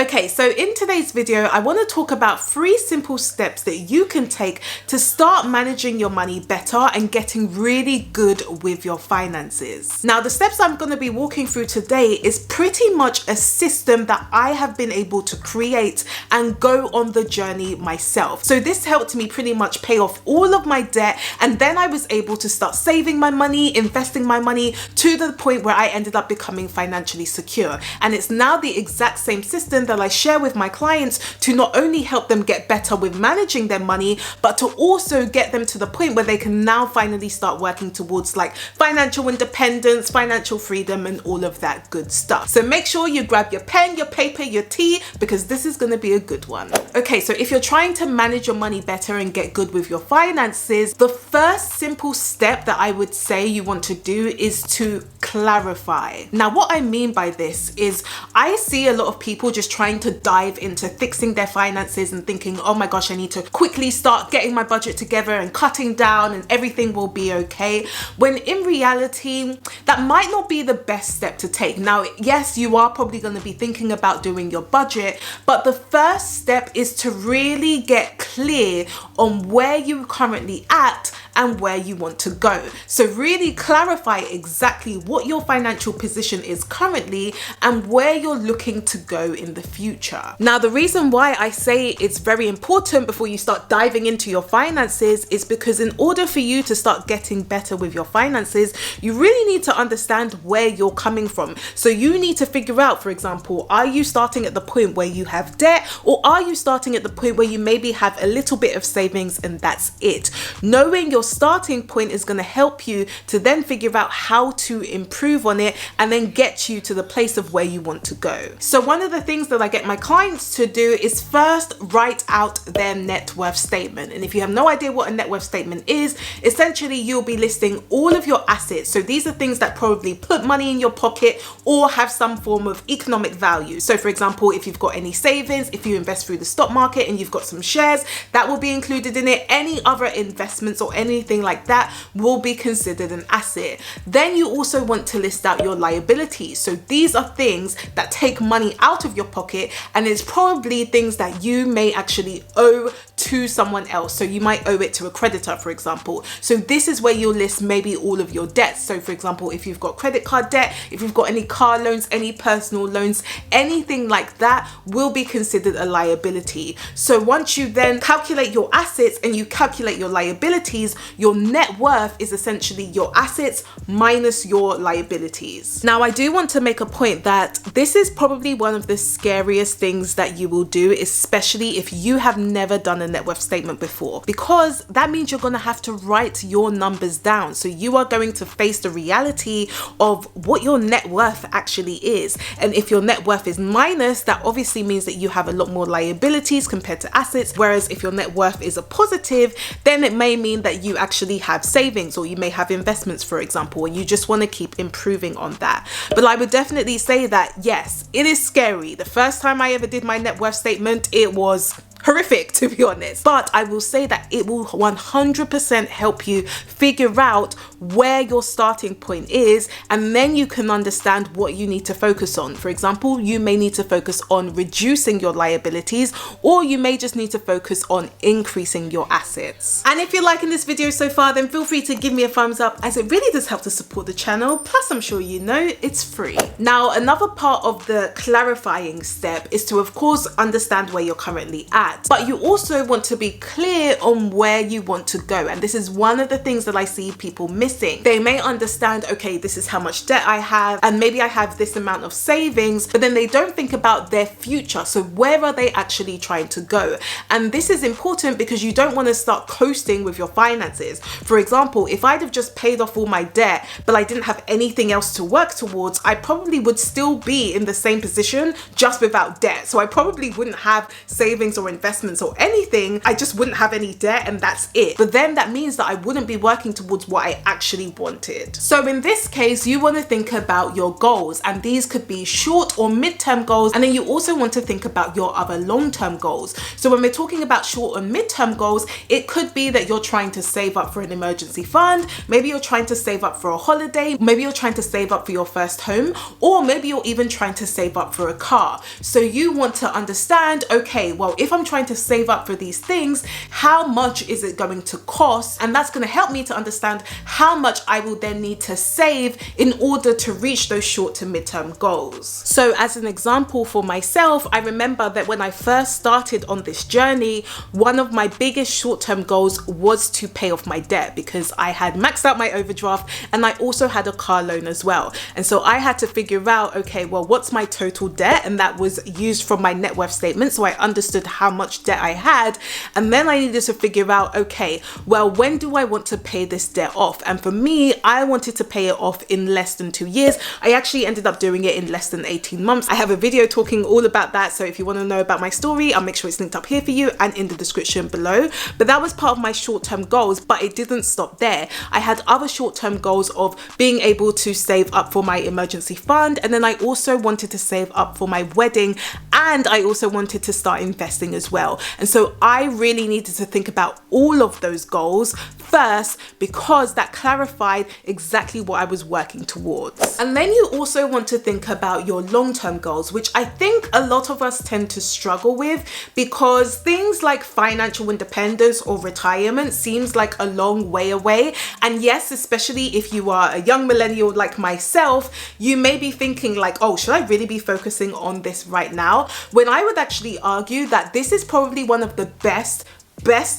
Okay, so in today's video, I want to talk about 3 simple steps that you can take to start managing your money better and getting really good with your finances. Now, the steps I'm going to be walking through today is pretty much a system that I have been able to create and go on the journey myself. So this helped me pretty much pay off all of my debt, and then I was able to start saving my money, investing my money to the point where I ended up becoming financially secure. And it's now the exact same system that I share with my clients to not only help them get better with managing their money, but to also get them to the point where they can now finally start working towards like financial independence, financial freedom, and all of that good stuff. So make sure you grab your pen, your paper, your tea, because this is going to be a good one. Okay, so if you're trying to manage your money better and get good with your finances, the first simple step that I would say you want to do is to clarify. Now, what I mean by this is I see a lot of people just trying to dive into fixing their finances and thinking, oh my gosh, I need to quickly start getting my budget together and cutting down and everything will be okay. When in reality, that might not be the best step to take. Now, yes, you are probably going to be thinking about doing your budget, but the first step is to really get clear on where you're currently at and where you want to go. So really clarify exactly what your financial position is currently and where you're looking to go in the future. Now, the reason why I say it's very important before you start diving into your finances is because in order for you to start getting better with your finances, you really need to understand where you're coming from. So you need to figure out, for example, are you starting at the point where you have debt, or are you starting at the point where you maybe have a little bit of savings and that's it? Knowing your starting point is going to help you to then figure out how to improve on it and then get you to the place of where you want to go. So one of the things that I get my clients to do is first write out their net worth statement. And if you have no idea what a net worth statement is, essentially you'll be listing all of your assets. So these are things that probably put money in your pocket or have some form of economic value. So for example, if you've got any savings, if you invest through the stock market and you've got some shares, that will be included in it. Any other investments or anything like that will be considered an asset. Then you also want to list out your liabilities. So these are things that take money out of your pocket, and it's probably things that you may actually owe to someone else. So you might owe it to a creditor, for example. So this is where you'll list maybe all of your debts. So for example, if you've got credit card debt, if you've got any car loans, any personal loans, anything like that will be considered a liability. So once you then calculate your assets and you calculate your liabilities, your net worth is essentially your assets minus your liabilities. Now, I do want to make a point that this is probably one of the scariest things that you will do, especially if you have never done a net worth statement before, because that means you're going to have to write your numbers down. So you are going to face the reality of what your net worth actually is. And if your net worth is minus, that obviously means that you have a lot more liabilities compared to assets. Whereas if your net worth is a positive, then it may mean that you actually have savings, or you may have investments, for example, and you just want to keep improving on that. But I would definitely say that yes, it is scary. The first time I ever did my net worth statement, it was horrific, to be honest. But I will say that it will 100% help you figure out where your starting point is, and then you can understand what you need to focus on. For example, you may need to focus on reducing your liabilities, or you may just need to focus on increasing your assets. And if you're liking this video so far, then feel free to give me a thumbs up, as it really does help to support the channel. Plus, I'm sure you know it's free. Now, another part of the clarifying step is to, of course, understand where you're currently at. But you also want to be clear on where you want to go. And this is one of the things that I see people missing. They may understand, okay, this is how much debt I have, and maybe I have this amount of savings, but then they don't think about their future. So where are they actually trying to go? And this is important because you don't want to start coasting with your finances. For example, if I'd have just paid off all my debt, but I didn't have anything else to work towards, I probably would still be in the same position, just without debt. So I probably wouldn't have savings or investments investments or anything, I just wouldn't have any debt and that's it. But then that means that I wouldn't be working towards what I actually wanted. So in this case, you want to think about your goals, and these could be short or mid-term goals, and then you also want to think about your other long-term goals. So when we're talking about short and mid-term goals, it could be that you're trying to save up for an emergency fund, maybe you're trying to save up for a holiday, maybe you're trying to save up for your first home, or maybe you're even trying to save up for a car. So you want to understand, okay, well, if I'm trying to save up for these things, how much is it going to cost? And that's going to help me to understand how much I will then need to save in order to reach those short to mid-term goals. So as an example for myself, I remember that when I first started on this journey, one of my biggest short-term goals was to pay off my debt, because I had maxed out my overdraft and I also had a car loan as well. And so I had to figure out, okay, well, what's my total debt? And that was used from my net worth statement. So I understood how much debt I had. And then I needed to figure out, okay, well, when do I want to pay this debt off? And for me, I wanted to pay it off in less than 2 years. I actually ended up doing it in less than 18 months. I have a video talking all about that. So if you want to know about my story, I'll make sure it's linked up here for you and in the description below. But that was part of my short-term goals, but it didn't stop there. I had other short-term goals of being able to save up for my emergency fund. And then I also wanted to save up for my wedding. And I also wanted to start investing as well. And so I really needed to think about all of those goals first, because that clarified exactly what I was working towards. And then you also want to think about your long-term goals, which I think a lot of us tend to struggle with, because things like financial independence or retirement seems like a long way away. And yes, especially if you are a young millennial like myself, you may be thinking like, oh, should I really be focusing on this right now? When I would actually argue that this is probably one of the best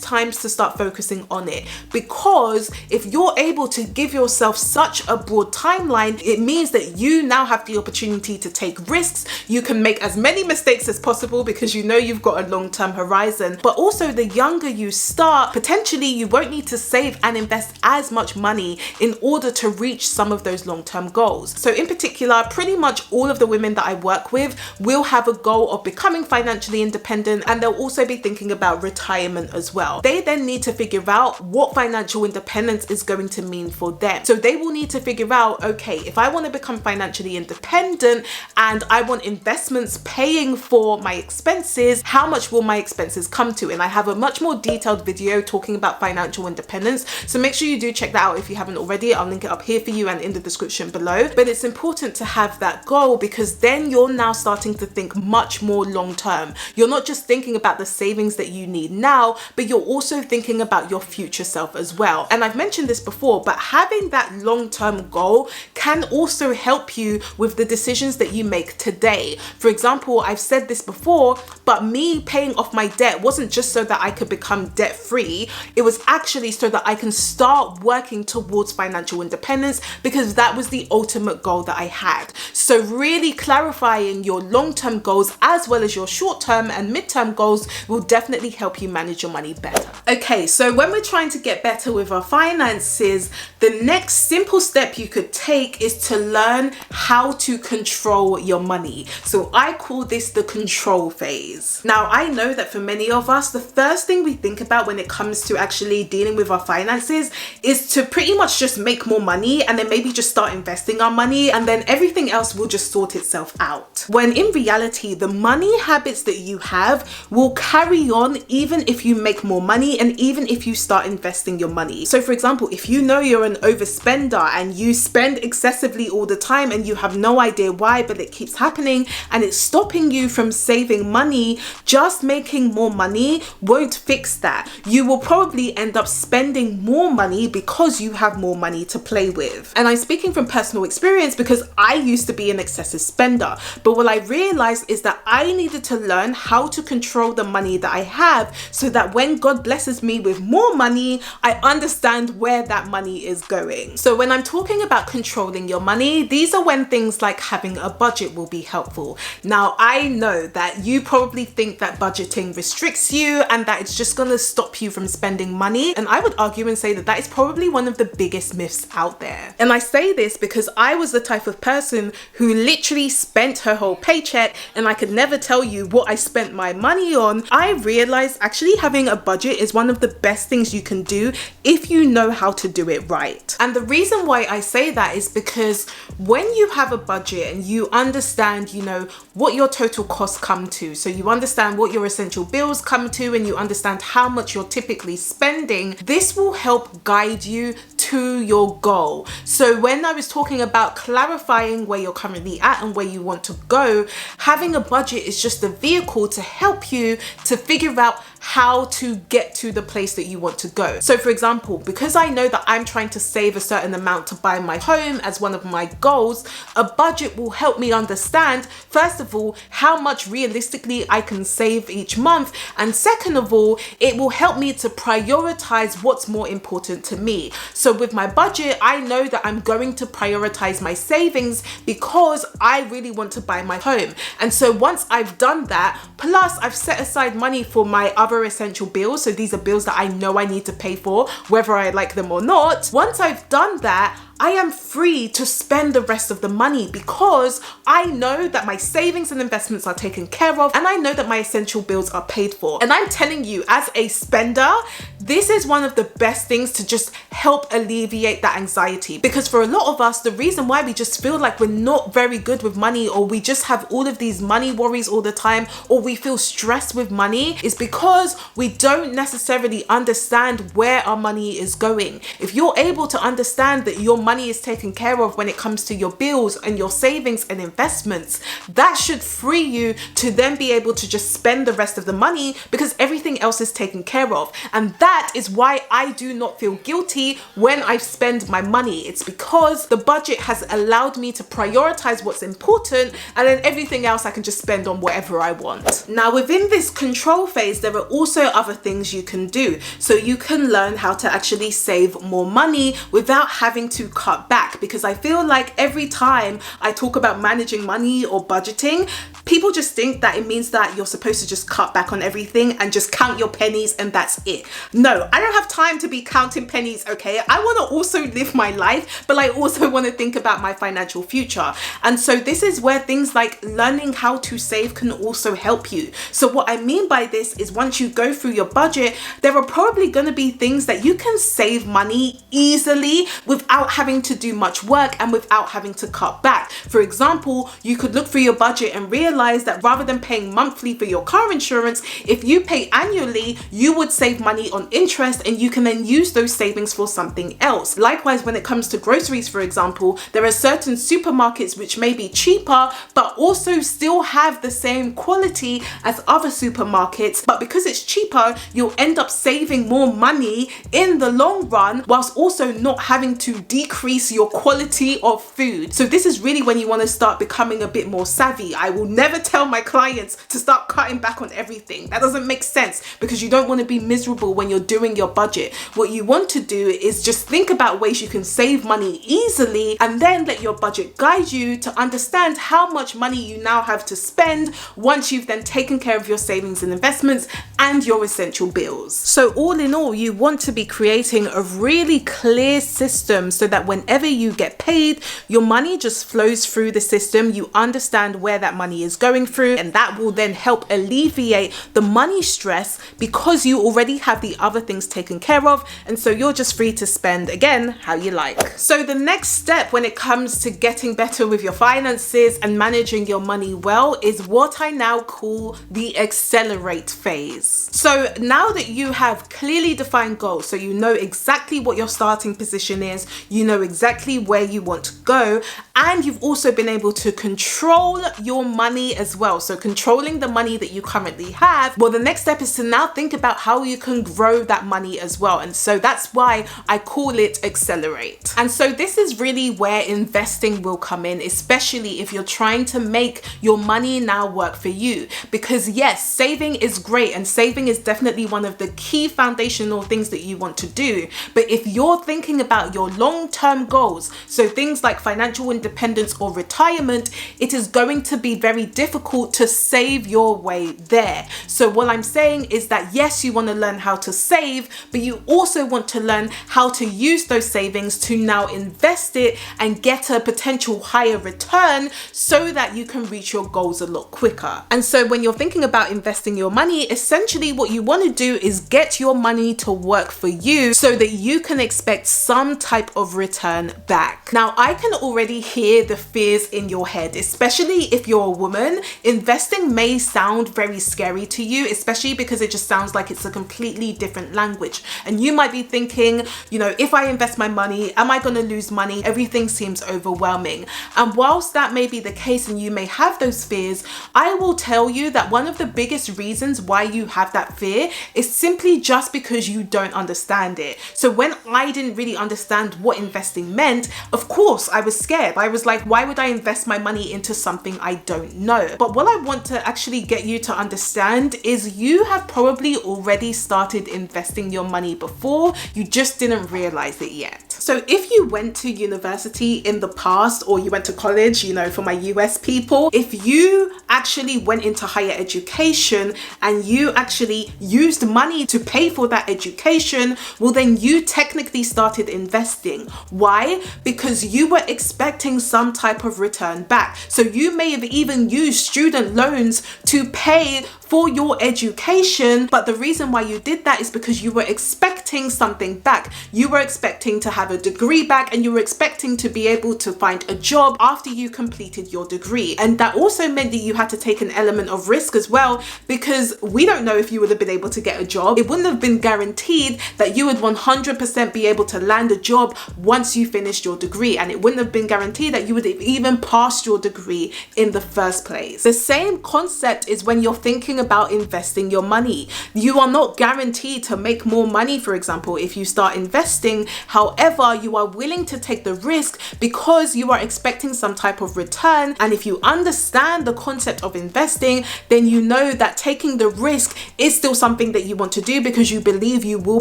times to start focusing on it, because if you're able to give yourself such a broad timeline, it means that you now have the opportunity to take risks. You can make as many mistakes as possible because you know you've got a long-term horizon. But also, the younger you start, potentially you won't need to save and invest as much money in order to reach some of those long-term goals. So in particular, pretty much all of the women that I work with will have a goal of becoming financially independent, and they'll also be thinking about retirement as well. They then need to figure out what financial independence is going to mean for them. So they will need to figure out, okay, if I want to become financially independent and I want investments paying for my expenses, how much will my expenses come to? And I have a much more detailed video talking about financial independence. So make sure you do check that out if you haven't already. I'll link it up here for you and in the description below. But it's important to have that goal, because then you're now starting to think much more long term. You're not just thinking about the savings that you need now, but you're also thinking about your future self as well. And I've mentioned this before, but having that long-term goal can also help you with the decisions that you make today. For example, I've said this before, but me paying off my debt wasn't just so that I could become debt-free. It was actually so that I can start working towards financial independence, because that was the ultimate goal that I had. So really clarifying your long-term goals as well as your short-term and mid-term goals will definitely help you manage your money better. Okay, so when we're trying to get better with our finances, the next simple step you could take is to learn how to control your money. So I call this the control phase. Now, I know that for many of us, the first thing we think about when it comes to actually dealing with our finances is to pretty much just make more money and then maybe just start investing our money, and then everything else will just sort itself out. When in reality, the money habits that you have will carry on even if you make more money and even if you start investing your money. So for example, if you know you're an overspender and you spend excessively all the time and you have no idea why, but it keeps happening and it's stopping you from saving money, just making more money won't fix that. You will probably end up spending more money because you have more money to play with. And I'm speaking from personal experience because I used to be an excessive spender. But what I realized is that I needed to learn how to control the money that I have so that that when God blesses me with more money, I understand where that money is going. So when I'm talking about controlling your money, these are when things like having a budget will be helpful. Now, I know that you probably think that budgeting restricts you and that it's just gonna stop you from spending money. And I would argue and say that that is probably one of the biggest myths out there. And I say this because I was the type of person who literally spent her whole paycheck and I could never tell you what I spent my money on. I realized actually having a budget is one of the best things you can do if you know how to do it right. And the reason why I say that is because when you have a budget and you understand, you know, what your total costs come to, so you understand what your essential bills come to and you understand how much you're typically spending, this will help guide you to your goal. So when I was talking about clarifying where you're currently at and where you want to go, having a budget is just a vehicle to help you to figure out how to get to the place that you want to go. So for example, because I know that I'm trying to save a certain amount to buy my home as one of my goals, a budget will help me understand, first of all, how much realistically I can save each month, and second of all, it will help me to prioritize what's more important to me. So with my budget, I know that I'm going to prioritize my savings because I really want to buy my home. And so once I've done that, plus I've set aside money for my other essential bills, so these are bills that I know I need to pay for whether I like them or not. Once I've done that, I am free to spend the rest of the money because I know that my savings and investments are taken care of and I know that my essential bills are paid for. And I'm telling you, as a spender, this is one of the best things to just help alleviate that anxiety, because for a lot of us, the reason why we just feel like we're not very good with money, or we just have all of these money worries all the time, or we feel stressed with money, is because we don't necessarily understand where our money is going. If you're able to understand that your money is taken care of when it comes to your bills and your savings and investments, that should free you to then be able to just spend the rest of the money because everything else is taken care of. And that is why I do not feel guilty when I spend my money. It's because the budget has allowed me to prioritize what's important, and then everything else I can just spend on whatever I want. Now, within this control phase, there are also other things you can do. So you can learn how to actually save more money without having to cut back, because I feel like every time I talk about managing money or budgeting, people just think that it means that you're supposed to just cut back on everything and just count your pennies and that's it. No, I don't have time to be counting pennies, okay? I want to also live my life, but I also want to think about my financial future. And so this is where things like learning how to save can also help you. So what I mean by this is once you go through your budget, there are probably going to be things that you can save money easily without having to do much work and without having to cut back. For example, you could look through your budget and realize that rather than paying monthly for your car insurance, if you pay annually, you would save money on interest and you can then use those savings for something else. Likewise, when it comes to groceries, for example, there are certain supermarkets which may be cheaper but also still have the same quality as other supermarkets, but because it's cheaper, you'll end up saving more money in the long run whilst also not having to decrease your quality of food. So this is really when you want to start becoming a bit more savvy. I will never tell my clients to start cutting back on everything. That doesn't make sense because you don't want to be miserable when you're doing your budget. What you want to do is just think about ways you can save money easily and then let your budget guide you to understand how much money you now have to spend once you've then taken care of your savings and investments and your essential bills. So all in all, you want to be creating a really clear system so that whenever you get paid, your money just flows through the system. You understand where that money is going through, and that will then help alleviate the money stress because you already have the other things taken care of, and so you're just free to spend again how you like. So the next step when it comes to getting better with your finances and managing your money well is what I now call the accelerate phase. So now that you have clearly defined goals, so you know exactly what your starting position is, you know exactly where you want to go, and you've also been able to control your money money as well, so controlling the money that you currently have, well, the next step is to now think about how you can grow that money as well. And so that's why I call it accelerate. And so this is really where investing will come in, especially if you're trying to make your money now work for you. Because yes, saving is great, and saving is definitely one of the key foundational things that you want to do. But if you're thinking about your long-term goals, so things like financial independence or retirement, it is going to be very difficult to save your way there. So what I'm saying is that yes, you want to learn how to save, but you also want to learn how to use those savings to now invest it and get a potential higher return so that you can reach your goals a lot quicker. And so when you're thinking about investing your money, essentially what you want to do is get your money to work for you so that you can expect some type of return back. Now, I can already hear the fears in your head, especially if you're a woman. Investing may sound very scary to you, especially because it just sounds like it's a completely different language. And you might be thinking, you know, if I invest my money, am I going to lose money? Everything seems overwhelming. And whilst that may be the case and you may have those fears, I will tell you that one of the biggest reasons why you have that fear is simply just because you don't understand it. So when I didn't really understand what investing meant, of course I was scared. I was like, why would I invest my money into something I don't know? But what I want to actually get you to understand is you have probably already started investing your money before, you just didn't realize it yet. So if you went to university in the past, or you went to college, you know, for my US people, if you actually went into higher education and you actually used money to pay for that education, well, then you technically started investing. Why? Because you were expecting some type of return back. So you may have even used student loans to pay for your education, but the reason why you did that is because you were expecting something back. You were expecting to have a degree back, and you were expecting to be able to find a job after you completed your degree. And that also meant that you had to take an element of risk as well, because we don't know if you would have been able to get a job. It wouldn't have been guaranteed that you would 100% be able to land a job once you finished your degree, and it wouldn't have been guaranteed that you would have even passed your degree in the first place. The same concept is when you're thinking about investing your money. You are not guaranteed to make more money, for example, if you start investing. However, you are willing to take the risk because you are expecting some type of return. And if you understand the concept of investing, then you know that taking the risk is still something that you want to do because you believe you will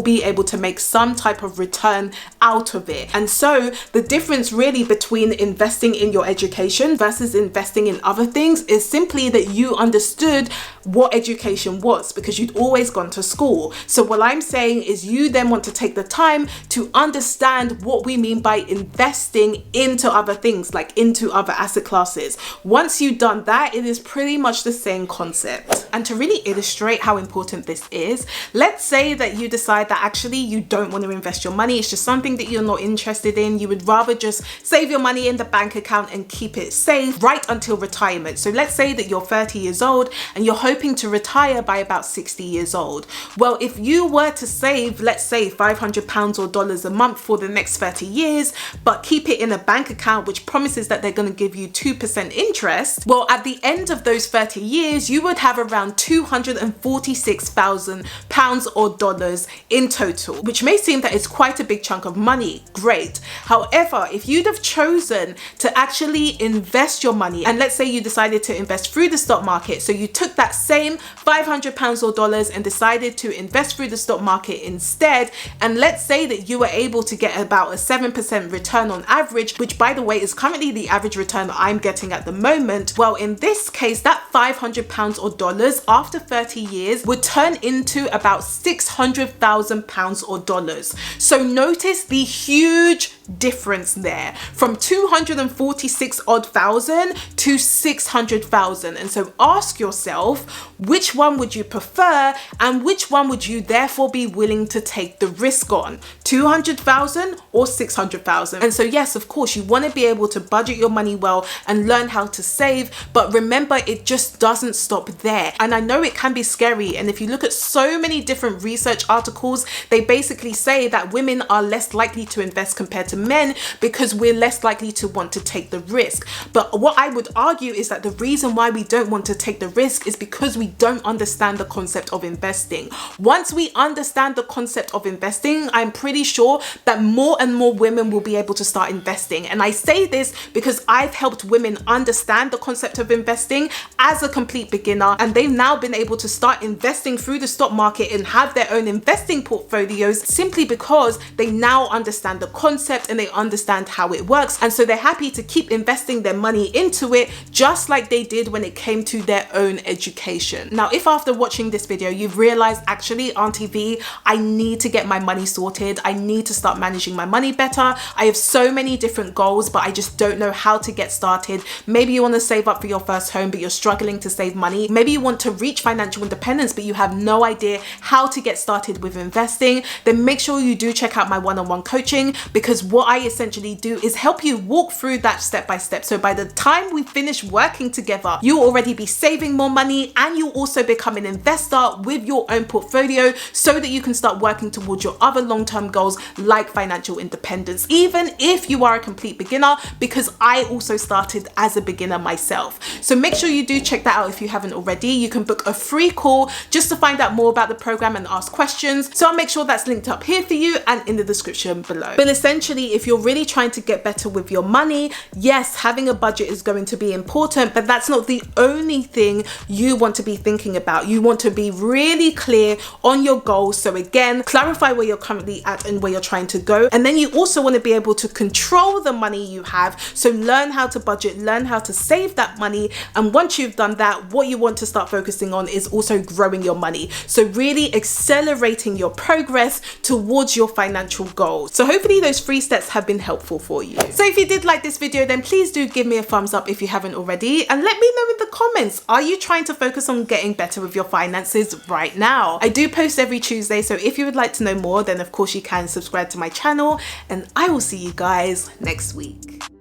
be able to make some type of return out of it. And so the difference really between investing in your education versus investing in other things is simply that you understood what education was because you'd always gone to school. So what I'm saying is you then want to take the time to understand what we mean by investing into other things, like into other asset classes. Once you've done that, it is pretty much the same concept. And to really illustrate how important this is, let's say that you decide that actually you don't want to invest your money. It's just something that you're not interested in. You would rather just save your money in the bank account and keep it safe right until retirement. So let's say that you're 30 years old and you're hoping to retire by about 60 years old. Well, if you were to save, let's say £500 or dollars a month for the next 30 years, but keep it in a bank account which promises that they're going to give you 2% interest, well, at the end of those 30 years, you would have around £246,000 or dollars in total, which may seem that it's quite a big chunk of money. Great. However, if you'd have chosen to actually invest your money, and let's say you decided to invest through the stock market, so you took that same £500 or dollars and decided to invest through the stock market instead, and let's say that you were able to get about a 7% return on average, which by the way is currently the average return that I'm getting at the moment. Well, in this case, that £500 or dollars after 30 years would turn into about £600,000 or dollars. So notice the huge difference there, from 246 odd thousand to 600,000. And so ask yourself, which one would you prefer, and which one would you therefore be willing to take the risk on? 200,000 or 600,000. And so yes, of course, you want to be able to budget your money well and learn how to save, but remember, it just doesn't stop there. And I know it can be scary, and if you look at so many different research articles, they basically say that women are less likely to invest compared to men because we're less likely to want to take the risk. But what I would argue is that the reason why we don't want to take the risk is because we don't understand the concept of investing. Once we understand the concept of investing, I'm pretty sure that more and more women will be able to start investing. And I say this because I've helped women understand the concept of investing as a complete beginner, and they've now been able to start investing through the stock market and have their own investing portfolios simply because they now understand the concept and they understand how it works. And so they're happy to keep investing their money into it, just like they did when it came to their own education. Now, if after watching this video you've realized, actually, Auntie V, I need to get my money sorted, I need to start managing my money better, I have so many different goals but I just don't know how to get started. Maybe you want to save up for your first home but you're struggling to save money. Maybe you want to reach financial independence but you have no idea how to get started with investing. Then make sure you do check out my one-on-one coaching, because what I essentially do is help you walk through that step by step. So by the time we finish working together, you'll already be saving more money and you'll also become an investor with your own portfolio so that you can start working towards your other long-term goals like financial independence, even if you are a complete beginner, because I also started as a beginner myself. So make sure you do check that out if you haven't already. You can book a free call just to find out more about the program and ask questions. So I'll make sure that's linked up here for you and in the description below. But essentially, if you're really trying to get better with your money, yes, having a budget is going to be important, but that's not the only thing you want to be thinking about. You want to be really clear on your goals. So again, clarify where you're currently at and where you're trying to go. And then you also want to be able to control the money you have. So learn how to budget, learn how to save that money. And once you've done that, what you want to start focusing on is also growing your money. So really accelerating your progress towards your financial goals. So hopefully those 3 steps have been helpful for you. So if you did like this video, then please do give me a thumbs up if you haven't already, and let me know in the comments, are you trying to focus on getting better with your finances right now? I do post every Tuesday, so if you would like to know more, then of course you can subscribe to my channel, and I will see you guys next week.